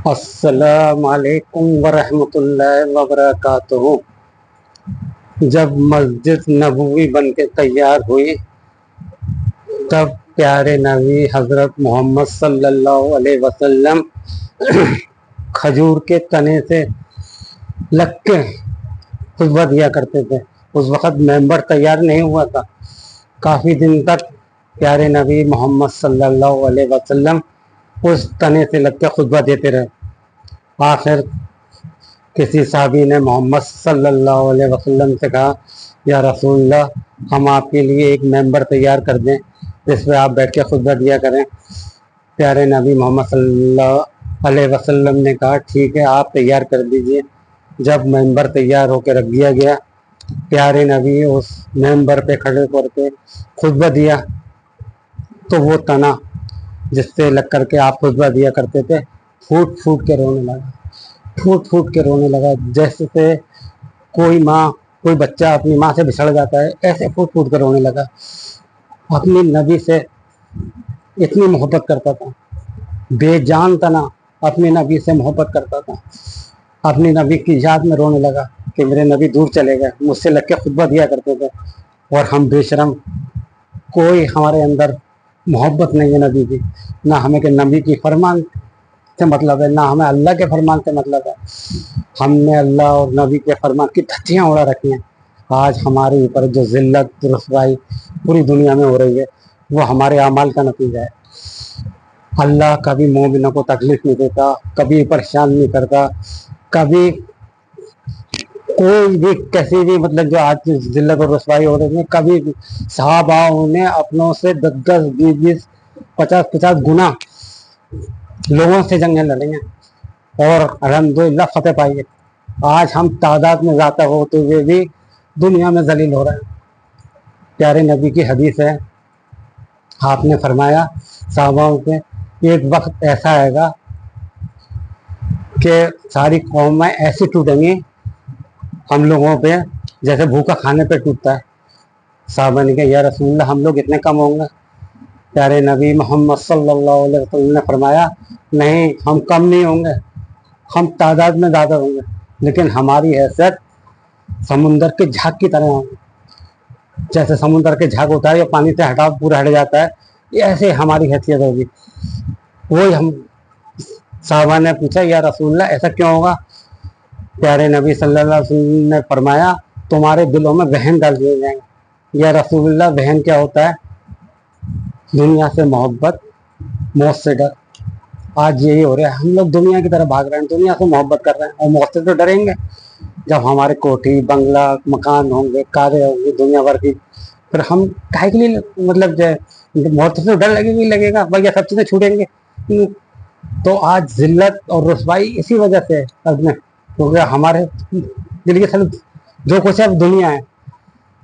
السلام علیکم ورحمۃ اللہ وبرکاتہ۔ جب مسجد نبوی بن کے تیار ہوئی تب پیارے نبی حضرت محمد صلی اللہ علیہ وسلم کھجور کے تنے سے لگ کے خطبہ دیا کرتے تھے۔ اس وقت ممبر تیار نہیں ہوا تھا۔ کافی دن تک پیارے نبی محمد صلی اللہ علیہ وسلم اس تنے سے لگ کے خطبہ دیتے رہے۔ آخر کسی صحابی نے محمد صلی اللہ علیہ وسلم سے کہا، یا رسول اللہ، ہم آپ کے لیے ایک ممبر تیار کر دیں جس پہ آپ بیٹھ کے خطبہ دیا کریں۔ پیارے نبی محمد صلی اللہ علیہ وسلم نے کہا، ٹھیک ہے، آپ تیار کر دیجئے۔ جب ممبر تیار ہو کے رکھ دیا گیا، پیارے نبی اس ممبر پہ کھڑے کر کے خطبہ دیا تو وہ تنا جس سے لگ کر کے آپ خطبہ دیا کرتے تھے پھوٹ پھوٹ کے رونے لگا، جیسے کوئی بچہ اپنی ماں سے بچھڑ جاتا ہے، ایسے پھوٹ پھوٹ کے رونے لگا۔ اپنی نبی سے اتنی محبت کرتا تھا، بے جان تنا اپنے نبی سے محبت کرتا تھا۔ اپنی نبی کی یاد میں رونے لگا کہ میرے نبی دور چلے گئے، مجھ سے لگ کے خطبہ دیا کرتے تھے، اور ہم بے شرم، کوئی ہمارے اندر محبت نہیں ہے نبی کی، نہ ہمیں کہ نبی کی فرمان سے مطلب ہے، نہ ہمیں اللہ کے فرمان سے مطلب ہے۔ ہم نے اللہ اور نبی کے فرمان کی دھجیاں اڑا رکھی ہیں۔ آج ہمارے اوپر جو ذلت رسوائی پوری دنیا میں ہو رہی ہے وہ ہمارے اعمال کا نتیجہ ہے۔ اللہ کبھی مومنوں کو تکلیف نہیں دیتا، کبھی پریشان نہیں کرتا، کبھی کوئی بھی کیسی بھی مطلب جو آج ذلت اور رسوائی ہو رہی ہے، کبھی بھی صحابہ نے اپنوں سے 10 20 50 گنا لوگوں سے جنگیں لڑی ہیں اور الحمدللہ فتح پائی ہے۔ آج ہم تعداد میں زیادہ ہوتے ہوئے بھی دنیا میں ذلیل ہو رہے ہیں۔ پیارے نبی کی حدیث ہے، آپ نے فرمایا صحابہ سے، ایک وقت ایسا آئے گا کہ ساری قومیں ایسی ٹوٹیں گی ہم لوگوں پہ جیسے بھوکا کھانے پہ ٹوٹتا ہے۔ صحابہ نے کہا، یا رسول اللہ، ہم لوگ اتنے کم ہوں گے؟ پیارے نبی محمد صلی اللہ علیہ وسلم نے فرمایا، نہیں، ہم کم نہیں ہوں گے، ہم تعداد میں زیادہ ہوں گے، لیکن ہماری حیثیت سمندر کے جھاگ کی طرح ہوں گے۔ جیسے سمندر کے جھاگ ہوتا ہے یا پانی سے ہٹاؤ پورا ہٹ جاتا ہے، ایسے ہماری حیثیت ہوگی۔ وہی ہم صحابہ نے پوچھا، یا رسول اللہ، ایسا کیوں ہوگا؟ پیارے نبی صلی اللہ علیہ وسلم نے فرمایا، تمہارے دلوں میں وہن ڈال دیے جائیں گے۔ یا رسول اللہ، وہن کیا ہوتا ہے؟ دنیا سے محبت، موت سے ڈر۔ آج یہی ہو رہا ہے، ہم لوگ دنیا کی طرف بھاگ رہے ہیں، دنیا سے محبت کر رہے ہیں، اور موت سے تو ڈریں گے۔ جب ہمارے کوٹھی بنگلہ مکان ہوں گے، کاریں ہوں گی دنیا بھر کی، پھر ہم کاہے کے لیے مطلب موت سے ڈر لگے گا بھائی، یہ سب چیزیں چھوٹیں گے۔ تو آج ذلت اور رسوائی اسی وجہ سے کیونکہ ہمارے دل کے جو کچھ ہے دنیا ہے،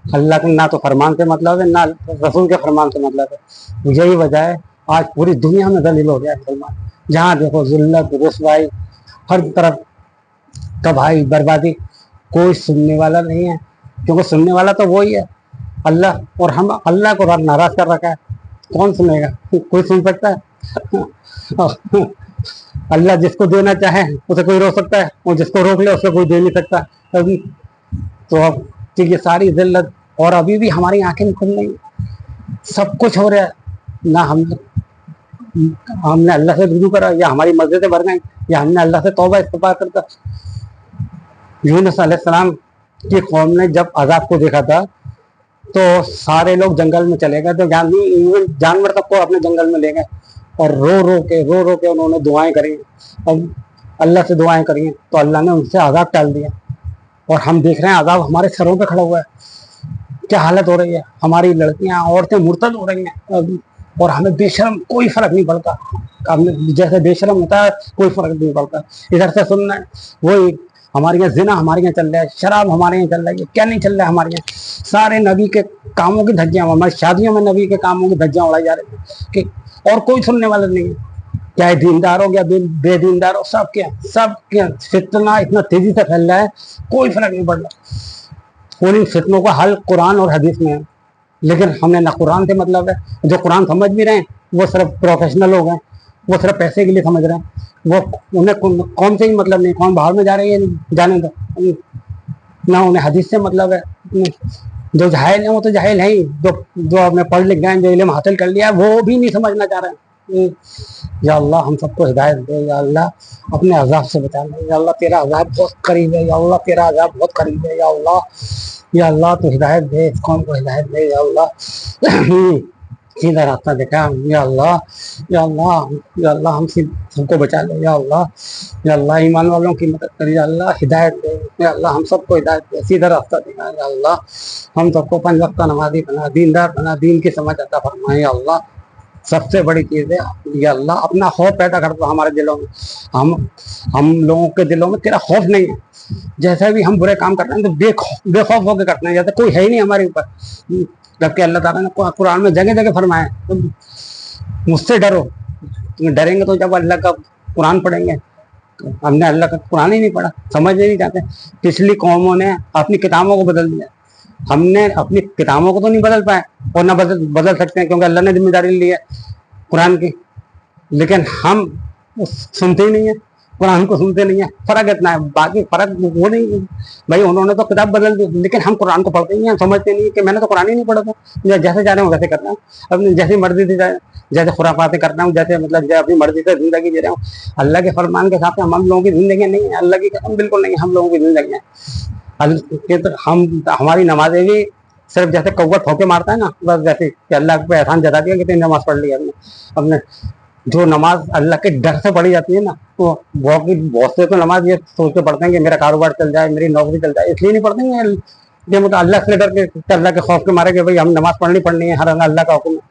اللہ کے نہ تو فرمان سے مطلب ہے، نہ رسول کے فرمان سے مطلب ہے۔ یہی وجہ ہے آج پوری دنیا میں ذلیل ہو گیا ہے مسلمان۔ جہاں دیکھو ذلت رسوائی، ہر طرف تباہی بربادی، کوئی سننے والا نہیں ہے، کیونکہ سننے والا تو وہی ہے اللہ، اور ہم اللہ کو ناراض کر رکھا ہے۔ کون سنے گا؟ کوئی سن سکتا ہے؟ اللہ جس کو دینا چاہے اسے کوئی روک سکتا ہے، اور جس کو روک لے اسے کوئی دے نہیں سکتا۔ تو اب یہ ساری ذلت، اور ابھی بھی ہماری آنکھیں نہیں کھل رہی، سب کچھ ہو رہا ہے، نہ ہم نے اللہ سے رجوع کرا، یا ہماری مسجدیں بھر گئیں، یا ہم نے اللہ سے توبہ استغفار کرتا۔ یونس علیہ السلام کی قوم نے جب عذاب کو دیکھا تھا تو سارے لوگ جنگل میں چلے گئے، تو جانور تک کو اپنے جنگل میں لے گئے، اور رو رو کے انہوں نے دعائیں کری، اور اللہ سے دعائیں کری، تو اللہ نے ان سے عذاب ٹال دیا۔ اور ہم دیکھ رہے ہیں عذاب ہمارے سروں پہ کھڑا ہوا ہے، کیا حالت ہو رہی ہے، ہماری لڑکیاں عورتیں مرتد ہو رہی ہیں، اور ہمیں بے شرم کوئی فرق نہیں پڑتا۔ جیسے بے شرم ہوتا ہے کوئی فرق نہیں پڑتا۔ ادھر سے سننا ہے، وہی ہمارے یہاں زنا ہمارے یہاں چل رہا ہے، شراب ہمارے یہاں چل رہی ہے، کیا نہیں چل رہا ہے ہمارے یہاں؟ سارے نبی کے کاموں کی دھجیاں، ہماری شادیوں میں نبی کے کاموں کی دھجیاں اڑائی جا رہی ہیں، کہ اور کوئی سننے والا نہیں ہے، چاہے دیندار ہو یا بے دیندار ہو، سب کیا فتنہ اتنا تیزی سے پھیل رہا ہے، کوئی فرق نہیں پڑ رہا۔ ان فتنوں کا حل قرآن اور حدیث میں ہے، لیکن ہم نے نہ قرآن سے مطلب ہے، جو قرآن سمجھ بھی رہے ہیں وہ صرف پروفیشنل لوگ ہیں، وہ صرف پیسے کے لیے سمجھ رہے ہیں. وہ انہیں قوم سے ہی مطلب نہیں, قوم باہر میں جا رہی ہے جانے دو, نہ انہیں حدیث سے مطلب ہے. جو جاہل ہیں وہ تو جاہل ہیں ہی, جو اپنے پڑھ لکھ گئے, جو علم حاصل کر لیا وہ بھی نہیں سمجھنا چاہ رہے ہیں. یا اللہ ہم سب کو ہدایت دے, یا اللہ اپنے عذاب سے بچا لے, یا اللہ تیرا عذاب بہت قریب ہے, یا اللہ تیرا عذاب بہت قریب ہے, یا اللہ تو ہدایت دے, اس قوم کو ہدایت دے, یا اللہ سیدھا راستہ دکھا, یا اللہ یا اللہ یا اللہ ہم سب کو بچا لے, یا اللہ ایمان والوں کی مدد کر, یا اللہ ہدایت دے, یا اللہ ہم سب کو ہدایت دے, سیدھا راستہ دکھا, یا اللہ ہم سب کو 5 وقت نمازی بنا, دیندار بنا, دین کی سمجھ عطا فرمائے. یا اللہ سب سے بڑی چیز ہے یا اللہ اپنا خوف پیدا کر دو ہمارے دلوں میں. ہم لوگوں کے دلوں میں تیرا خوف نہیں ہے. جیسے بھی ہم برے کام کرتے ہیں تو بے خوف ہو کے کرتے ہیں, جیسے کوئی ہے ہی نہیں ہمارے اوپر. جبکہ اللہ تعالیٰ نے قرآن میں جگہ جگہ فرمایا مجھ سے ڈرو. ڈریں گے تو جب اللہ کا قرآن پڑھیں گے. ہم نے اللہ کا قرآن ہی نہیں پڑھا, سمجھنے نہیں چاہتے. پچھلی قوموں نے اپنی کتابوں کو بدل دیا, ہم نے اپنی کتابوں کو تو نہیں بدل پائے اور نہ بدل سکتے ہیں, کیونکہ اللہ نے ذمہ داری لی ہے قرآن کی. لیکن ہم سنتے ہی نہیں ہیں, قرآن کو سنتے نہیں ہیں. فرق اتنا ہے, باقی فرق وہ نہیں. بھائی انہوں نے تو کتاب بدل دی, لیکن ہم قرآن کو پڑھتے نہیں ہیں, سمجھتے نہیں کہ میں نے تو قرآن ہی نہیں پڑھا تھا. جیسے جا رہے ہوں ویسے کرنا ہوں, اپنی جیسی مرضی سے جیسے خرافاتیں کرنا ہوں, جیسے مطلب اپنی مرضی سے زندگی جی رہا ہوں. اللہ کے فرمان کے حساب سے ہم لوگوں کی زندگیاں نہیں ہیں, اللہ کی قسم بالکل نہیں, ہم لوگوں کی زندگیاں. ہماری نمازیں بھی صرف جیسے کوت پھونکے مارتا ہے نا, بس ویسے کہ اللہ پہ احسان جتا دیا کہ تین نماز پڑھ لی ہے ہم نے. جو نماز اللہ کے ڈر سے پڑھی جاتی ہے نا, تو بہت سے تو نماز یہ سوچ کے پڑھتے ہیں کہ میرا کاروبار چل جائے, میری نوکری چل جائے, اس لیے نہیں پڑھتے ہیں کہ مطلب اللہ سے ڈر کے, اللہ کے خوف کے مارے کہ بھائی ہم نماز پڑھنی ہے, ہر اللہ کا حکم ہے.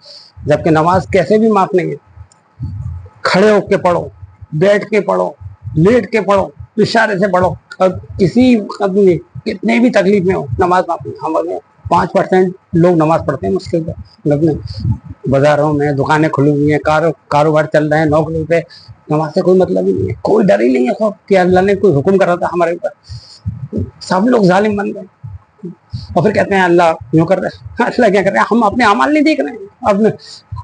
جبکہ نماز کیسے بھی معاف نہیں ہے. کھڑے ہو کے پڑھو, بیٹھ کے پڑھو, لیٹ کے پڑھو, اشارے سے پڑھو, اور کسی کتنے بھی تکلیف میں ہو نماز معاف نہیں. ہمارے 5% لوگ نماز پڑھتے ہیں مشکل سے. بازاروں میں دکانیں کھلی ہوئی ہیں, کاروبار چل رہے ہیں, نوکری پہ, نماز سے کوئی مطلب ہی نہیں ہے. کوئی ڈر ہی نہیں ہے خوف کہ اللہ نے کوئی حکم کرا تھا ہمارے اوپر. سب لوگ ظالم بن گئے اور پھر کہتے ہیں اللہ یوں کر رہے ہیں. اللہ کیا کر رہے ہیں, ہم اپنے اعمال نہیں دیکھ رہے ہیں,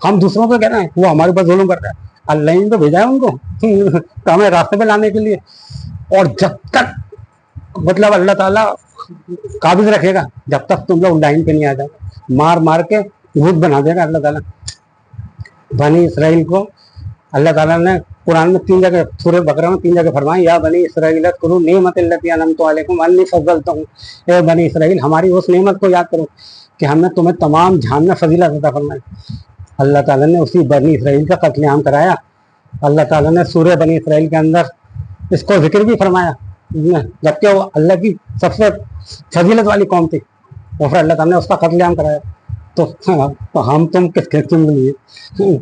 ہم دوسروں کو کہہ رہے ہیں وہ ہمارے اوپر ظلم کر رہے ہیں. اللہ نے تو بھیجا ہے ان کو ہمیں راستے پہ لانے کے لیے. اور جب تک مطلب اللہ تعالیٰ قابض رکھے گا, جب تک تم لوگ لائن پہ نہیں آ جاؤ, مار مار کے بھوت بنا دے گا اللہ تعالیٰ. بنی اسرائیل کو اللہ تعالیٰ نے قرآن میں 3 جگہ, سورہ بقرہ میں 3 جگہ فرمائے, یا بنی اسرائیل اذکروا نعمت التی انعمت علیکم انی فضلتکم. اے بنی اسرائیل ہماری اس نعمت کو یاد کرو کہ ہم نے تمہیں تمام جہان میں فضیلت عطا فرمائی. اللہ تعالیٰ نے اسی بنی اسرائیل کا قتل عام کرایا. اللہ تعالیٰ نے سورہ بنی اسرائیل کے اندر اس کو ذکر بھی فرمایا, جبکہ وہ اللہ کی سب سے فضیلت والی قوم تھی, اور پھر اللہ تعالیٰ نے اس کا قتل عام کرایا. تو ہم تم کس قسم کے لیے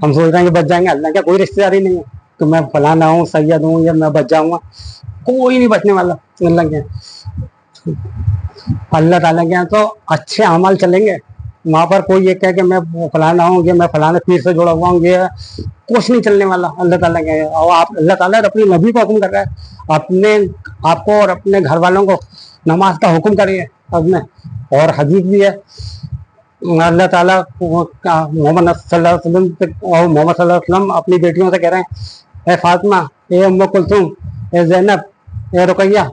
ہم سوچ رہے ہیں کہ بچ جائیں گے. اللہ کا کوئی رشتے داری نہیں ہے کہ میں فلانا ہوں, سید ہوں, یا میں بچ جاؤں گا. کوئی نہیں بچنے والا. اللہ تعالیٰ کے یہاں تو اچھے اعمال چلیں گے. وہاں پر کوئی یہ کہے کہ میں فلانا ہوں, یہ میں فلانے پیر سے جڑا ہوا ہوں, یہ کچھ نہیں چلنے والا اللہ تعالیٰ کے. اور اللہ تعالیٰ اپنی نبی کو حکم کر رہا ہے, اپنے آپ کو اور اپنے گھر والوں کو نماز کا حکم کریے. اور حدیث بھی ہے, اللہ تعالیٰ محمد صلی اللہ علیہ وسلم اور محمد صلی اللہ علیہ وسلم اپنی بیٹیوں سے کہہ رہے ہیں, اے فاطمہ, اے ام کلثوم, اے زینب, اے رقیہ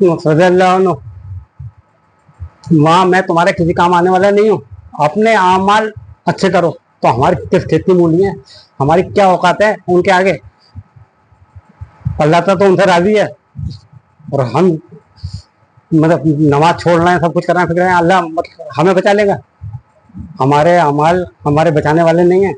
رضی اللہ عنہ, وہاں میں تمہارے کسی کام آنے والا نہیں ہوں. اپنے اعمال اچھے کرو. تو ہماری کس کتنی مولی ہیں, ہماری کیا اوقات ہے ان کے آگے. اللہ تعالیٰ تو ان سے راضی ہے, اور ہم مطلب نماز چھوڑ رہے ہیں, سب کچھ کر رہے ہیں, فکر رہے ہیں اللہ مطلب ہمیں بچا لے گا. ہمارے اعمال ہمارے بچانے والے نہیں ہیں.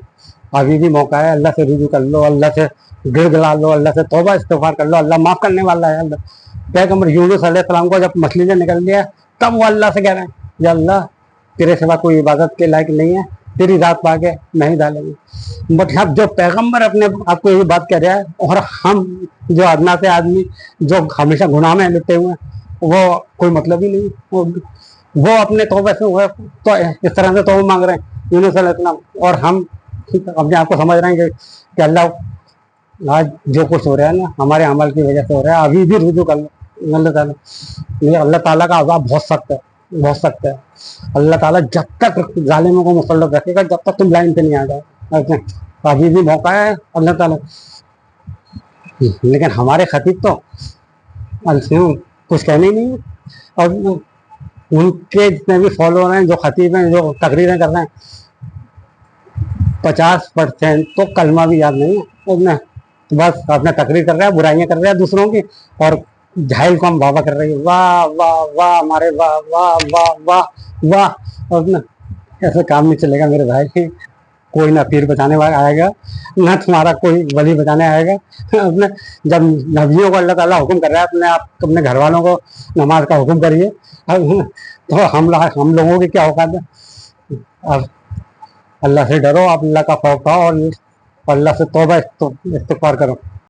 ابھی بھی موقع ہے, اللہ سے رجوع کر لو, اللہ سے گڑ گڑا لو, اللہ سے توبہ استغفار کر لو. اللہ معاف کرنے والا ہے. اللہ پیغمبر یونس علیہ السلام کو جب مچھلی سے نکل دیا, تب وہ اللہ سے کہہ رہے ہیں یا اللہ تیرے سوا کوئی عبادت کے لائق نہیں ہے, تیری ذات پا کے نہیں ڈالیں گے. مطلب جو پیغمبر اپنے آپ کو یہ بات کہہ رہا ہے, اور ہم جو ادنا سے آدمی جو ہمیشہ گناہ میں لپٹے ہوئے ہیں, وہ کوئی مطلب ہی نہیں. وہ اپنے توبہ سے ہوئے تو اس طرح سے توبہ مانگ رہے ہیں یونس علیہ السلام, اور ہم اپنے آپ کو سمجھ رہے ہیں کہ اللہ آج جو کچھ ہو رہا ہے نا ہمارے عمل کی وجہ سے ہو رہا ہے, ابھی بھی رجوع کر لو. اللہ تعالیٰ کا عذاب بہت سخت ہے, بہت سخت ہے. اللہ تعالیٰ جب تک ظالموں کو مسلط رکھے گا, جب تک تم لائن پہ نہیں آ جاؤ. ابھی بھی موقع ہے اللہ تعالیٰ، لیکن ہمارے خطیب تو کچھ کہنے ہی نہیں ہے. اور ان کے جتنے بھی فالوور ہیں، جو خطیب ہیں، جو تقریریں کر رہے ہیں، 50% تو کلمہ بھی یاد نہیں ہے. بس اپنا تقریر کر رہا ہے، برائیاں کر رہا ہے دوسروں کی، اور جاہل کو ہم بابا کر رہے ہیں. واہ واہ واہ ہمارے واہ واہ واہ واہ واہ. اور ایسا کام نہیں چلے گا میرے بھائی. کوئی نہ پیر بچانے والا آئے گا، نہ تمہارا کوئی ولی بچانے آئے گا. اپنے جب نبیوں کو اللہ تعالیٰ حکم کر رہا ہے اپنے گھر والوں کو نماز کا حکم کریے، تو ہم لوگوں کی کیا اوقات ہے. اب اللہ سے ڈرو، آپ اللہ کا خوف کھاؤ، اور اللہ سے توبہ استغفار کرو.